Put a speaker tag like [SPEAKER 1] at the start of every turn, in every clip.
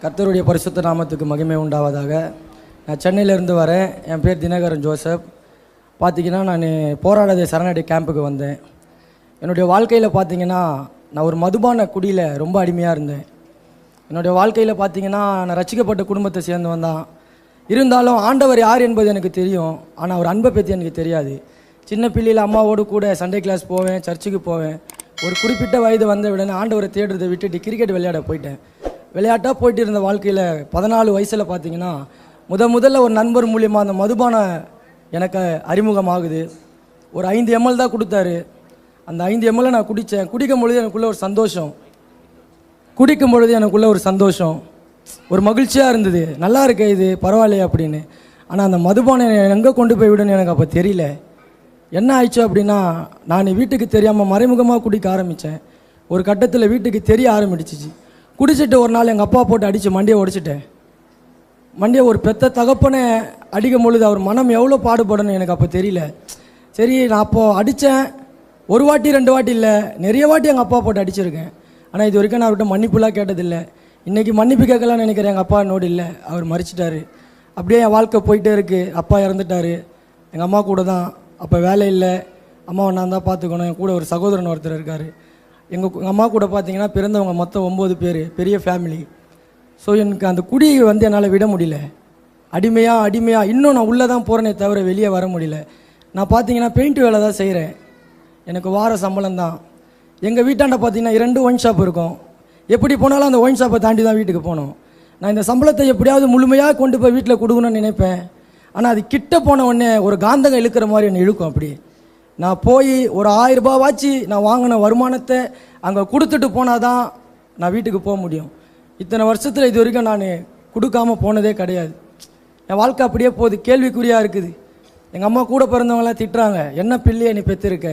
[SPEAKER 1] கர்த்தருடைய பரிசுத்த நாமத்துக்கு மகிமை உண்டாவதாக. நான் சென்னையிலேருந்து வரேன். என் பேர் தினகரன் ஜோசப். பார்த்திங்கன்னா நான் போராடாத சரணடை கேம்புக்கு வந்தேன். என்னுடைய வாழ்க்கையில் பார்த்திங்கன்னா நான் ஒரு மதுபான குடியில் ரொம்ப அடிமையாக இருந்தேன். என்னுடைய வாழ்க்கையில் பார்த்திங்கன்னா நான் ரட்சிக்கப்பட்ட குடும்பத்தை சேர்ந்தவன் தான். இருந்தாலும் ஆண்டவர் யார் என்பது எனக்கு தெரியும். ஆனால் அவர் அன்பை பற்றி எனக்கு தெரியாது. சின்ன பிள்ளையில் அம்மாவோடு கூட சண்டே கிளாஸ் போவேன், சர்ச்சுக்கு போவேன். ஒரு குறிப்பிட்ட வயது வந்த உடனே ஆண்டவரை தேடுறதை விட்டுட்டு கிரிக்கெட் விளையாட போயிட்டேன். விளையாட்டாக போயிட்டு இருந்த வாழ்க்கையில் 14 வயசில் பார்த்திங்கன்னா முதல்ல ஒரு நண்பர் மூலியமாக அந்த மதுபான எனக்கு அறிமுகமாகுது. ஒரு 5 ml தான் கொடுத்தாரு. அந்த 5 ml நான் குடித்தேன். குடிக்கும் பொழுது எனக்குள்ளே ஒரு சந்தோஷம், ஒரு மகிழ்ச்சியாக இருந்தது. நல்லா இருக்கு இது, பரவாயில்லையே அப்படின்னு. ஆனால் அந்த மதுபானம் எங்கே கொண்டு போய் விடுன்னு எனக்கு அப்போ தெரியல. என்ன ஆயிடுச்சு அப்படின்னா, நான் வீட்டுக்கு தெரியாமல் மறைமுகமாக குடிக்க ஆரம்பித்தேன். ஒரு கட்டத்தில் வீட்டுக்கு தெரிய ஆரம்பிச்சிச்சு. குடிச்சிட்டு ஒரு நாள் எங்கள் அப்பா போட்டு அடித்து மண்டியை உடைச்சிட்டேன். மண்டியை ஒரு பெத்த தகப்பனை அடிக்கும் பொழுது அவர் மனம் எவ்வளோ பாடுபடணும் எனக்கு அப்போ தெரியல. சரி, நான் அப்போது அடித்தேன். ஒரு வாட்டி 2 வாட்டி இல்லை, நிறைய வாட்டி எங்கள் அப்பா போட்டு அடிச்சிருக்கேன். ஆனால் இது வரைக்கும் நான் அவர்கிட்ட மன்னிப்புலாம் கேட்டதில்லை. இன்றைக்கி மன்னிப்பு கேட்கலான்னு நினைக்கிறேன். எங்கள் அப்பா நோடு இல்லை, அவர் மறிச்சிட்டாரு. அப்படியே என் வாழ்க்கை போயிட்டே இருக்குது. அப்பா இறந்துட்டார். எங்கள் அம்மா கூட தான். அப்போ வேலை இல்லை, அம்மாவை நான் தான் பார்த்துக்கணும். என் கூட ஒரு சகோதரன் ஒருத்தர் இருக்கார். எங்கள் அம்மா கூட பார்த்தீங்கன்னா பிறந்தவங்க மொத்தம் 9 பேர், பெரிய ஃபேமிலி. ஸோ எனக்கு அந்த குடி என்னால் விட முடியல. அடிமையாக இன்னும் நான் உள்ளே தான் போகிறேனே தவிர வெளியே வர முடியல. நான் பார்த்தீங்கன்னா பெயிண்ட் வேலை தான் செய்கிறேன். எனக்கு வார சம்பளம் தான். எங்கள் வீட்டாண்ட பார்த்தீங்கன்னா 2 ஒயின் ஷாப் இருக்கும். எப்படி போனாலும் அந்த ஒயின் ஷாப்பை தாண்டி தான் வீட்டுக்கு போகணும். நான் இந்த சம்பளத்தை எப்படியாவது முழுமையாக கொண்டு போய் வீட்டில் கொடுக்கணும்னு நினைப்பேன். ஆனால் அது கிட்ட போன உடனே ஒரு காந்தகம் இழுக்கிற மாதிரி என்னை இழுக்கும். அப்படி நான் போய் ஒரு 1000 ரூபாவாச்சு நான் வாங்கின வருமானத்தை அங்கே கொடுத்துட்டு போனால் தான் நான் வீட்டுக்கு போக முடியும். இத்தனை வருஷத்தில் இது வரைக்கும் நான் கொடுக்காமல் போனதே கிடையாது. என் வாழ்க்கை அப்படியே போகுது, கேள்விக்குறியாக இருக்குது. எங்கள் அம்மா கூட பிறந்தவங்களாம் திட்டுறாங்க, என்ன பிள்ளையை நீ பெற்றிருக்க,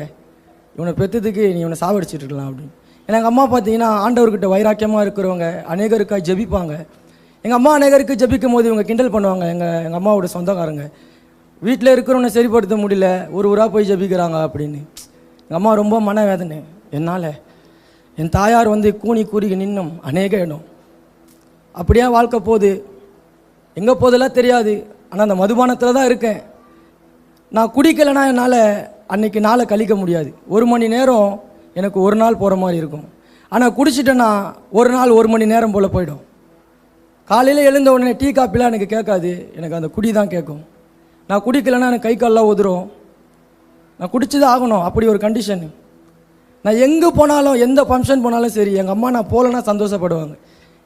[SPEAKER 1] இவனை பெற்றதுக்கு நீ இவனை சாவடிச்சிட்டு இருக்கலாம் அப்படின்னு. ஏன்னா எங்கள் அம்மா பார்த்தீங்கன்னா ஆண்டவர்கிட்ட வைராக்கியமாக இருக்கிறவங்க, அநேகருக்காக ஜெபிப்பாங்க. எங்கள் அம்மா அநேகருக்கு ஜெபிக்கும் போது இவங்க கிண்டல் பண்ணுவாங்க. எங்கள் அம்மாவோட சொந்தக்காரங்க, வீட்டில் இருக்கிறவனை சரிப்படுத்த முடியல, ஒரு ஊராக போய் ஜெபிக்கிறாங்க அப்படின்னு. எங்கள் அம்மா ரொம்ப மனவேதனை. என்னால் என் தாயார் கூனி கூறிக்கு நின்னும் அநேக இடம். அப்படியே வாழ்க்கை போகுது. எங்கே போதெல்லாம் தெரியாது. ஆனால் அந்த மதுபானத்தில் தான் இருக்கேன். நான் குடிக்கலைன்னா என்னால் அன்றைக்கி நாளை கழிக்க முடியாது. 1 மணி நேரம் எனக்கு ஒரு நாள் போகிற மாதிரி இருக்கும். ஆனால் குடிச்சிட்டேன்னா ஒரு நாள் 1 மணி நேரம் போல் போயிடும். காலையில் எழுந்த உடனே டீ காப்பிலாம் எனக்கு கேட்காது, எனக்கு அந்த குடி தான் கேட்கும். நான் குடிக்கலைன்னா எனக்கு கை காலெலாம் உதிரும். நான் குடிச்சு தான் ஆகணும், அப்படி ஒரு கண்டிஷன். நான் எங்கே போனாலும், எந்த ஃபங்க்ஷன் போனாலும் சரி, எங்கள் அம்மா நான் போகலன்னா சந்தோஷப்படுவாங்க.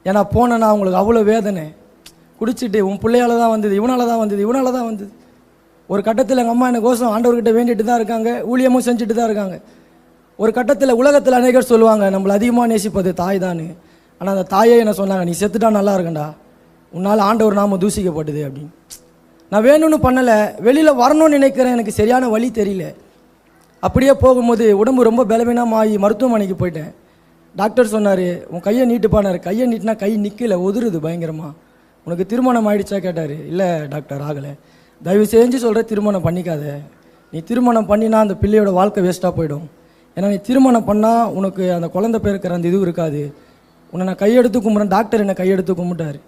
[SPEAKER 1] ஏன்னா போனேன்னா அவங்களுக்கு அவ்வளோ வேதனை. குடிச்சிட்டு உன் பிள்ளையால் தான் வந்தது, இவனால தான் வந்தது. ஒரு கட்டத்தில் எங்கள் அம்மா எனக்கோசம் ஆண்டவர்கிட்ட வேண்டிட்டு தான் இருக்காங்க, ஊழியமும் செஞ்சுட்டு தான் இருக்காங்க. ஒரு கட்டத்தில் உலகத்தில் அநேகர் சொல்லுவாங்க நம்மளை அதிகமாக நேசிப்பது தாய் தான். ஆனால் அந்த தாயே என்ன சொன்னாங்க, நீ செத்துட்டா நல்லா இருக்கண்டா, உன்னால் ஆண்டவர் நாம தூசிக்கப்பட்டது அப்படின்னு. நான் வேணும்னு பண்ணலை, வெளியில் வரணும்னு நினைக்கிறேன். எனக்கு சரியான வழி தெரியல. அப்படியே போகும்போது உடம்பு ரொம்ப பலவீனமாகி மருத்துவமனைக்கு போயிட்டேன். டாக்டர் சொன்னார், உன் கையை நீட்டுப்பானார். கையை நீட்டினா கை நிற்கல, உதிருது பயங்கரமாக. உனக்கு திருமணம் ஆகிடுச்சா கேட்டார். இல்லை டாக்டர், ஆகலை. தயவு செஞ்சு சொல்கிற, திருமணம் பண்ணிக்காத. நீ திருமணம் பண்ணினா அந்த பிள்ளையோட வாழ்க்கை வேஸ்ட்டாக போயிடும். ஏன்னா நீ திருமணம் பண்ணால் உனக்கு அந்த குழந்தை பேருக்கிற அந்த இதுவும் இருக்காது. உன்னை நான் கையெடுத்து கும்பிட்றேன். டாக்டர் என்னை கையெடுத்து கும்பிட்டார்.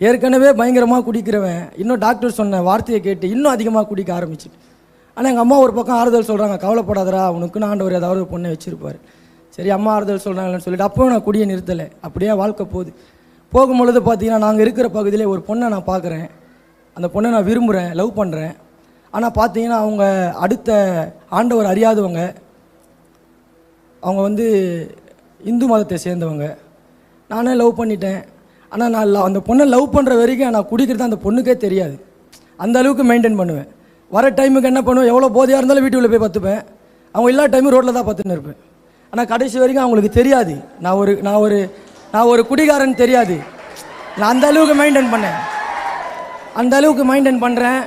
[SPEAKER 1] ஏற்கனவே பயங்கரமாக குடிக்கிறவன் இன்னும் டாக்டர் சொன்ன வார்த்தையை கேட்டு இன்னும் அதிகமாக குடிக்க ஆரம்பிச்சு. ஆனால் எங்கள் அம்மா ஒரு பக்கம் ஆறுதல் சொல்கிறாங்க, கவலைப்படாதரா, உனக்குன்னு ஆண்டவர் ஏதாவது ஒரு பொண்ணை வச்சுருப்பார். சரி, அம்மா ஆறுதல் சொல்கிறாங்கன்னு சொல்லிட்டு அப்போவும் நான் குடியை நிறுத்தலை. அப்படியே வாழ்க்கை போகும்பொழுது பார்த்தீங்கன்னா நாங்கள் இருக்கிற பகுதியிலே ஒரு பொண்ணை நான் பார்க்குறேன். அந்த பொண்ணை நான் விரும்புகிறேன், லவ் பண்ணுறேன். ஆனால் பார்த்தீங்கன்னா அவங்க அடுத்த ஆண்டவர் அறியாதவங்க. அவங்க இந்து மதத்தை சேர்ந்தவங்க. நானே லவ் பண்ணிட்டேன். ஆனால் நான் அந்த பொண்ணை லவ் பண்ணுற வரைக்கும் நான் குடிக்கிறது அந்த பொண்ணுக்கே தெரியாது. அந்த அளவுக்கு மெயின்டைன் பண்ணுவேன். வர டைமுக்கு என்ன பண்ணுவேன், எவ்வளோ போதையாக இருந்தாலும் வீட்டுக்குள்ளே போய் பார்த்துப்பேன். அவங்க எல்லா டைமும் ரோட்டில் தான் பார்த்துன்னு இருப்பேன். ஆனால் கடைசி வரைக்கும் அவங்களுக்கு தெரியாது நான் ஒரு குடிகாரன் தெரியாது. நான் அந்த அளவுக்கு மெயின்டைன் பண்ணேன்.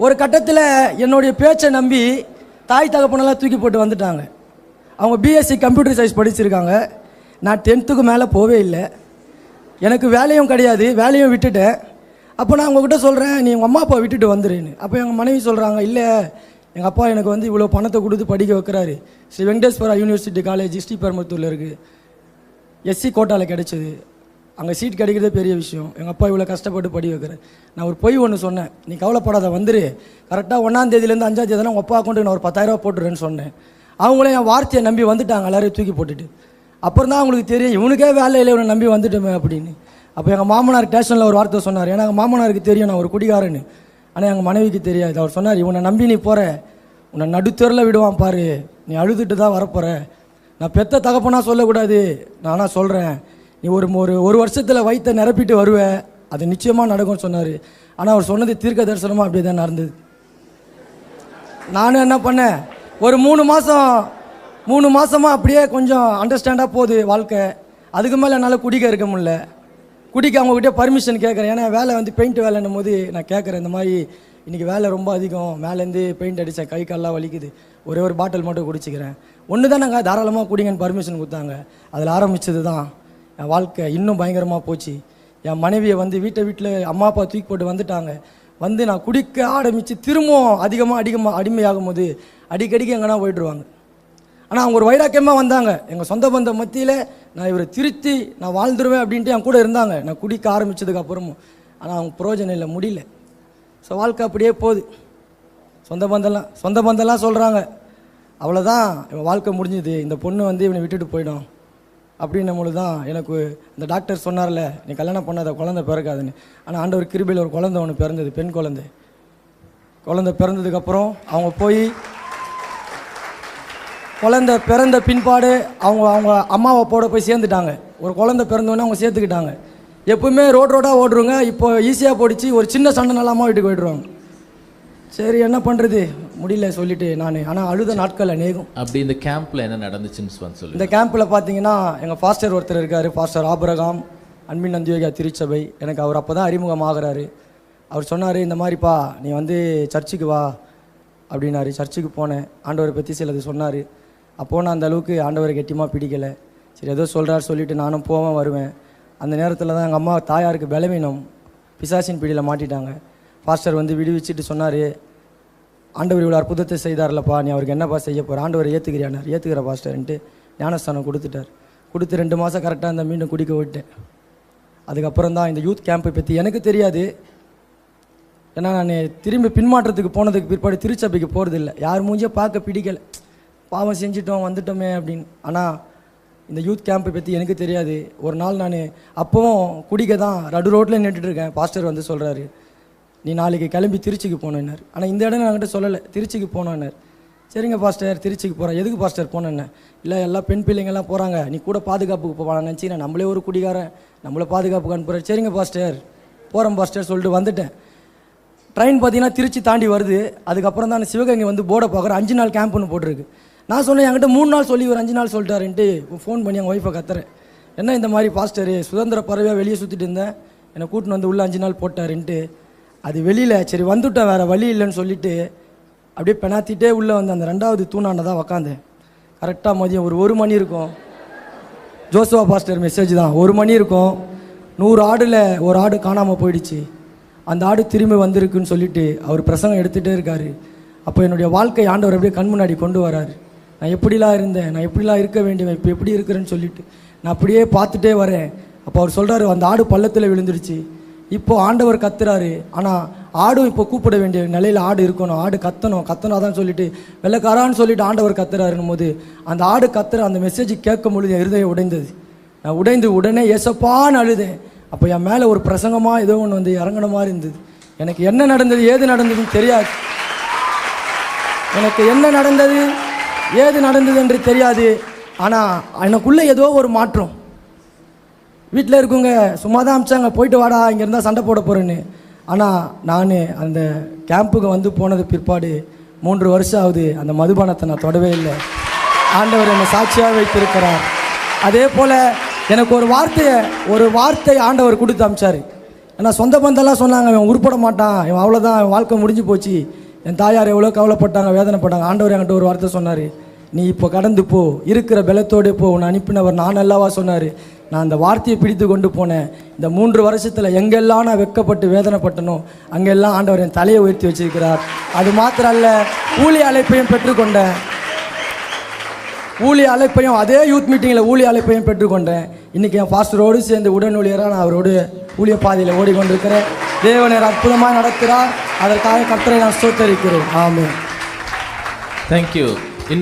[SPEAKER 1] ஒரு கட்டத்தில் என்னுடைய பேச்சை நம்பி தாய் தகப்பனெல்லாம் தூக்கி போட்டு வந்துட்டாங்க. அவங்க பிஎஸ்சி கம்ப்யூட்டர் சயின்ஸ் படிச்சிருக்காங்க. நான் 10th மேலே போவே இல்லை. எனக்கு வேலையும் கிடையாது, வேலையும் விட்டுட்டேன். அப்போ நான் உங்ககிட்ட சொல்கிறேன், நீ உங்கள் அம்மா அப்பா விட்டுட்டு வந்துடுன்னு. அப்போ எங்கள் மனைவி சொல்கிறாங்க, இல்லை எங்கள் அப்பா எனக்கு இவ்வளோ பணத்தை கொடுத்து படிக்க வைக்கிறாரு. ஸ்ரீ வெங்கடேஸ்வரா யூனிவர்சிட்டி காலேஜ் ஸ்ரீபெரும்புத்தூரில் இருக்குது, எஸ்சி கோட்டாவில் கிடைச்சது. அங்கே சீட் கிடைக்கிறதே பெரிய விஷயம். எங்கள் அப்பா இவ்வளோ கஷ்டப்பட்டு படி வைக்கிறேன். நான் ஒரு பொய் ஒன்று சொன்னேன், நீ கவலைப்படாத வந்துரு, கரெக்டாக 1ஆம் தேதியிலேருந்து 5ஆம் தேதி உங்கள் அப்பா அக்கௌண்ட்டுக்கு நான் ஒரு 10,000 ரூபா போட்டுறேன்னு சொன்னேன். அவங்களே என் வார்த்தையை நம்பி வந்துட்டாங்க, எல்லாரையும் தூக்கி போட்டுட்டு. அப்புறம் தான் அவங்களுக்கு தெரியும் இவனுக்கே வேலை இல்லை, இவனை நம்பி வந்துட்டோமே அப்படின்னு. அப்போ எங்கள் மாமனார் ஸ்டேஷனில் ஒரு வார்த்தை சொன்னார். ஏன்னா எங்கள் மாமனாருக்கு தெரியும் நான் ஒரு குடிகாரன்னு, ஆனால் எங்கள் மனைவிக்கு தெரியாது. அவர் சொன்னார், இவனை நம்பி நீ போகிற, உன்னை நடுத்தரில் விடுவான் பாரு, நீ அழுதுட்டு தான் வரப்போகிற. நான் பெத்த தகப்பனா சொல்லக்கூடாது, நானாக சொல்கிறேன், நீ ஒரு வருஷத்தில் வயிற்றை நிரப்பிட்டு வருவேன், அது நிச்சயமாக நடக்கும்னு சொன்னார். ஆனால் அவர் சொன்னது தீர்க்க தரிசனமாக அப்படி தான் நடந்தது. நானும் என்ன பண்ணேன், ஒரு 3 மாதமாக அப்படியே கொஞ்சம் அண்டர்ஸ்டாண்டாக போகுது வாழ்க்கை. அதுக்கு மேலே என்னால் குடிக்க இருக்க முடியல. குடிக்க அவங்ககிட்ட பர்மிஷன் கேட்குறேன். ஏன்னா வேலை வந்து பெயிண்ட் வேலைன்னும் போது நான் கேட்குறேன், இந்த மாதிரி இன்றைக்கி வேலை ரொம்ப அதிகம், மேலேருந்து பெயிண்ட் அடித்தேன், கை கால்லாம் வலிக்குது, ஒரே ஒரு பாட்டில் மட்டும் குடிச்சிக்கிறேன். ஒன்று தான் நாங்கள் தாராளமாக குடிங்கன்னு பர்மிஷன் கொடுத்தாங்க. அதில் ஆரம்பித்தது தான் என் வாழ்க்கை இன்னும் பயங்கரமாக போச்சு. என் மனைவியை வந்து வீட்டில் அம்மா அப்பா தூக்கி போட்டு வந்துட்டாங்க. வந்து நான் குடிக்க ஆரம்பித்து திரும்பவும் அதிகமாக அடிமையாகும் போது அடிக்கடிக்கு எங்கன்னா போய்ட்டுருவாங்க. ஆனால் அவங்க ஒரு வைராக்கியமாக வந்தாங்க. எங்கள் சொந்த பந்த மத்தியில் நான் இவரை திருத்தி நான் வாழ்ந்துருவேன் அப்படின்ட்டு என் கூட இருந்தாங்க, நான் குடிக்க ஆரம்பித்ததுக்கு அப்புறமும். ஆனால் அவங்க பிரயோஜனம் இல்லை, முடியல. ஸோ வாழ்க்கை அப்படியே போகுது. சொந்த பந்தம்லாம் சொல்கிறாங்க, அவ்வளோதான் இவன் வாழ்க்கை முடிஞ்சுது, இந்த பொண்ணு வந்து இவனை விட்டுட்டு போயிடும் அப்படின்னும் பொழுது தான் எனக்கு இந்த டாக்டர் சொன்னார்ல, நீ கல்யாணம் பண்ணாத, குழந்தை பிறக்காதுன்னு. ஆனால் ஆண்டவர் கிருபையில் ஒரு குழந்தை ஒன்று பிறந்தது, பெண் குழந்தை பிறந்ததுக்கப்புறம் அவங்க போய் குழந்தை பிறந்த பின்பாடு அவங்க அம்மா அப்பாவோட போய் சேர்ந்துட்டாங்க. ஒரு குழந்தை பிறந்தோடனே அவங்க சேர்த்துக்கிட்டாங்க. எப்பவுமே ரோடாக ஓடுறவங்க இப்போ ஈஸியாக போடிச்சு, ஒரு சின்ன சண்டை நல்லாமல் வீட்டுக்கு போய்டுவாங்க. சரி என்ன பண்ணுறது, முடியல சொல்லிட்டு நான். ஆனால் அழுத நாட்கள் அநேகம்.
[SPEAKER 2] அப்படி இந்த கேம்பில் என்ன நடந்துச்சுன்னு சொல்லி.
[SPEAKER 1] இந்த கேம்பில் பார்த்தீங்கன்னா எங்கள் ஃபாஸ்டர் ஒருத்தர் இருக்கார், ஃபாஸ்டர் ஆபிரகாம், அன்பின் அந்தியோகியா திருச்சபை. எனக்கு அவர் அப்போ தான் அறிமுகமாகறாரு. அவர் சொன்னார், இந்த மாதிரிப்பா நீ வந்து சர்ச்சுக்கு வா அப்படின்னாரு. சர்ச்சுக்கு போனேன், ஆண்டவரை பற்றி சிலது சொன்னார். அப்போது நான் அந்த அளவுக்கு ஆண்டவரை கெட்டியமாக பிடிக்கலை. சரி ஏதோ சொல்கிறார் சொல்லிவிட்டு நானும் போவேன் வருவேன். அந்த நேரத்தில் தான் எங்கள் அம்மா தாயாருக்கு பலவீனம், பிசாசின் பிடியில் மாட்டிட்டாங்க. பாஸ்டர் வந்து விடுவிச்சுட்டு சொன்னார், ஆண்டவர் இவ்வளோ அற்புதத்தை செய்தார்லப்பா, நீ அவருக்கு என்னப்பா செய்ய போகிற, ஆண்டவர் ஏற்றுக்கிறியானார். ஏற்றுக்கிற பாஸ்டர்ன்ட்டு ஞானஸ்தானம் கொடுத்துட்டார். கொடுத்து 2 மாதம் கரெக்டாக அந்த மீண்டும் குடிக்க விட்டேன். அதுக்கப்புறம் தான் இந்த யூத் கேம்பை பற்றி எனக்கு தெரியாது. ஏன்னா நான் திரும்பி பின்மாற்றத்துக்கு போனதுக்கு பிற்பாடு திருச்சபைக்கு போகிறதில்லை, யார் மூஞ்சியை பார்க்க பிடிக்கலை, பாவம் செஞ்சிட்டோம் வந்துட்டோமே அப்படின்னு. ஆனால் இந்த யூத் கேம்பை பற்றி எனக்கு தெரியாது. ஒரு நாள் நான் அப்போவும் குடிக்க தான் நடு ரோட்டில் நின்றுட்டுருக்கேன். பாஸ்டர் வந்து சொல்கிறாரு, நீ நாளைக்கு கிளம்பி திருச்சிக்கு போனேன்னார். ஆனால் இந்த இடம் நான் கிட்ட சொல்லலை, திருச்சிக்கு போனேன்னார். சரிங்க பாஸ்டர் திருச்சிக்கு போகிறேன். எதுக்கு பாஸ்டர் போனேன்னு. இல்லை எல்லாம் பெண் பிள்ளைங்கள்லாம் போகிறாங்க, நீ கூட பாதுகாப்புக்கு போவாங்க நினச்சி, நான் நம்மளே ஒரு குடிகாரன், நம்மளை பாதுகாப்புக்கு அனுப்புகிறேன். சரிங்க பாஸ்டர் போகிறேன் பாஸ்டர் சொல்லிட்டு வந்துட்டேன். ட்ரெயின் பார்த்தீங்கன்னா திருச்சி தாண்டி வருது. அதுக்கப்புறம் தான் சிவகங்கை வந்து போர்டை பார்க்குறேன், 5 நாள் கேம்ப்னு போட்டிருக்கு. நான் சொன்னேன், என்கிட்ட 3 நாள் சொல்லி ஒரு 5 நாள் சொல்லிட்டாருன்ட்டு ஃபோன் பண்ணி எங்கள் ஒய்ஃபை கத்துறேன். என்ன இந்த மாதிரி பாஸ்டரு சுதந்திர பறவையாக வெளியே சுற்றிட்டு இருந்தேன், என்னை கூட்டின்னு வந்து உள்ளே 5 நாள் போட்டாருன்ட்டு. அது வெளியில் சரி வந்துவிட்டேன், வேறு வழி இல்லைன்னு சொல்லிவிட்டு அப்படியே பெணாத்திட்டே உள்ளே வந்து அந்த 2வது தூணாண்ட தான் உக்காந்தேன். கரெக்டாக மதியம் ஒரு 1 மணி இருக்கும். ஜோசுவா பாஸ்டர் மெசேஜ் தான். 1 மணி இருக்கும். 100 ஆடில் ஒரு ஆடு காணாமல் போயிடுச்சு, அந்த ஆடு திரும்பி வந்திருக்குன்னு சொல்லிட்டு அவர் பிரசங்கம் எடுத்துகிட்டே இருக்கார். அப்போ என்னுடைய வாழ்க்கை ஆண்டவர் அப்படியே கண் முன்னாடி கொண்டு வராரு. நான் எப்படிலாம் இருந்தேன், நான் எப்படிலாம் இருக்க வேண்டியவன், இப்போ எப்படி இருக்கிறேன்னு சொல்லிட்டு நான் அப்படியே பார்த்துட்டே வரேன். அப்போ அவர் சொல்கிறாரு, அந்த ஆடு பள்ளத்தில் விழுந்துருச்சு, இப்போது ஆண்டவர் கத்துறாரு. ஆனால் ஆடும் இப்போ கூப்பிட வேண்டிய நிலையில் ஆடு இருக்கணும், ஆடு கத்தனாதான் சொல்லிட்டு வெள்ளைக்காரான்னு சொல்லிட்டு ஆண்டவர் கத்துறாருன்னும் போது அந்த ஆடு கத்துற அந்த மெசேஜ் கேட்கும் பொழுது என் இருதயம் உடைந்தது. நான் உடைந்து உடனே ஏசப்பான்னு அழுதேன். அப்போ என் மேலே ஒரு பிரசங்கமாக ஏதோ ஒன்று வந்து இறங்கின மாதிரி இருந்தது. எனக்கு என்ன நடந்தது ஏது நடந்ததுன்னு தெரியாது, எனக்கு என்ன நடந்தது ஏது நடந்தது என்று தெரியாது. ஆனால் எனக்குள்ளே ஏதோ ஒரு மாற்றம். வீட்டில் இருக்குங்க சும்மா தான் அமிச்சாங்க, போயிட்டு வாடா இங்கே இருந்தால் சண்டை போட போகிறேன்னு. ஆனால் நான் அந்த கேம்புக்கு வந்து போனது பிற்பாடு 3 வருஷம் ஆகுது, அந்த மதுபானத்தை நான் தொடவே இல்லை. ஆண்டவர் என்னை சாட்சியாக வைத்திருக்கிறார். அதே போல் எனக்கு ஒரு வார்த்தை ஆண்டவர் கொடுத்து அமிச்சார். ஏன்னா சொந்த பந்தெல்லாம் சொன்னாங்க, இவன் உருப்பட மாட்டான், இவன் அவ்வளோதான், இவன் வாழ்க்கை முடிஞ்சு போச்சு. என் தாயார் எவ்வளோ கவலைப்பட்டாங்க, வேதனைப்பட்டாங்க. ஆண்டவர் என்கிட்ட ஒரு வார்த்தை சொன்னார், நீ இப்போ கடந்து போ, இருக்கிற பலத்தோடு போ, உன்னை அனுப்பினவர் நான் அல்லவா சொன்னார். நான் அந்த வார்த்தையை பிடித்து கொண்டு போனேன். இந்த 3 வருஷத்தில் எங்கெல்லாம் நான் வெட்கப்பட்டு வேதனைப்பட்டனோ அங்கெல்லாம் ஆண்டவர் என் தலையை உயர்த்தி வச்சிருக்கிறார். அது மாத்திரம் அல்ல, ஊழிய அழைப்பையும் பெற்றுக்கொண்டேன். அதே யூத் மீட்டிங்கில் ஊழிய அழைப்பையும் பெற்றுக்கொண்டேன். இன்றைக்கி என் பாஸ்டரோடு சேர்ந்து உடன் ஊழியராக நான் அவரோடு ஊழிய பாதையில் ஓடிக்கொண்டிருக்கிறேன். தேவனர் அற்புதமாக நடக்கிறார். அதற்காக கர்த்தரை நான் ஸ்தோத்தரிக்கிறேன். ஆமென்.
[SPEAKER 2] தேங்க்யூ.